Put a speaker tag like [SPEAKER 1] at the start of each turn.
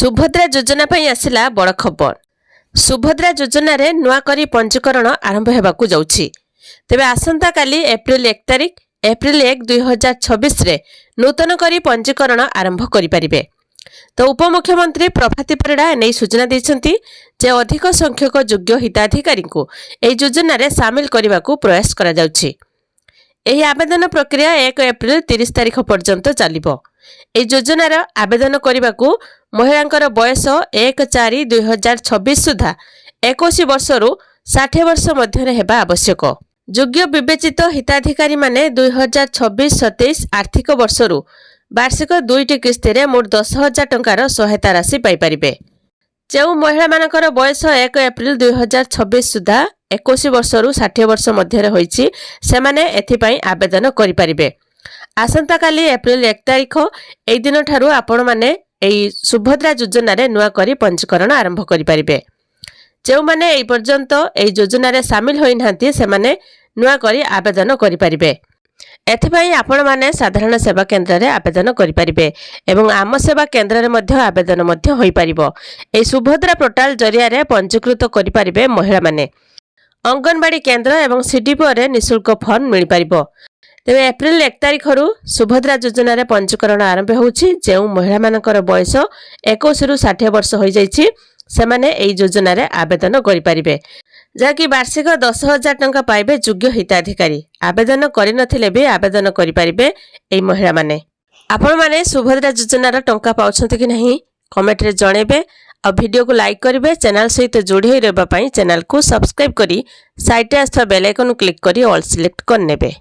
[SPEAKER 1] सुभद्रा योजना पर आसला बड़ खबर। सुभद्रा योजना रे नुआ करी पंजीकरण आरंभ होगाकू जाउछि। तेबे आसंता काली एप्रिल 1 तारिख एप्रिल 1 2026 रे नूतन करी पंजीकरण आरंभ करि परिबे। तो उपमुख्यमंत्री प्रभाती परिड़ा एने सूचना दैछंती जे अधिक संख्यक योग्य हिताधिकारी को एई योजना रे शामिल करबाकू प्रयास करा जाउछि। एही आवेदन प्रक्रिया 1 एप्रिल 30 तारिख पर्यंत चलिबो। एई योजनार आवेदन करबाकू महिलांकर बयस 1/4/2026 सुधा 21 वर्षरू 60 वर्ष मध्य हेबा आवश्यक। योग्य विवेचित हिताधिकारी माने 2026-27 आर्थिक वर्षरू वार्षिक 2टी किस्ती रे मोट 10,000 टंकार सहायता राशि पाई परिबे। जो महिला मानकर बयस 1 एप्रिल 2026 सुधा 21 वर्षरू 60 वर्ष मध्य होईछि सेमाने एथिपाई आवेदन करि परिबे। आसंता काली एप्रिल 1 तारिख एई दिन ठारू आपण माने एई सुभद्रा योजना रे नुआ करी पंजीकरण आरंभ करि परिबे। जो माने एई पर्यंत एई योजना रे शामिल होई नांती से माने नुआ करी आवेदन करि परिबे। एथिपाई आपण माने साधारण सेवा केंद्र रे आवेदन करि परिबे एवं आम सेवा केंद्र रे मध्य आवेदन मध्य होई परिबो। एई सुभद्रा पोर्टल जरिया रे पंजीकृत करि परिबे महिला माने। अंगनवाड़ी केंद्र एवं सीडीपो रे निशुल्क फॉर्म मिल परिबो। तेबे एप्रिल 1 तारिख सुभद्रा योजना रे पंजीकरण आरंभ होउछि। जेउ महिला मानकर बयस 21 रु 60 वर्ष होई जाइछि सेमाने एई योजना रे आवेदन करि परिबे, जाकि वार्षिक 10,000 टंका पाइबे योग्य हिताधिकारी। आवेदन करि नथिले भी आवेदन करि परिबे एई महिला माने। आपण माने सुभद्रा योजना रा टंका पाउछन्ते कि नहीं कमेंट रे जणेबे और वीडियो को लाइक करिवे। चैनल सहित जोड़ी होई रहबा पई चैनल को सब्सक्राइब करी साइड रे आस्था बेल आइकन क्लिक करी ऑल सिलेक्ट कर नेबे।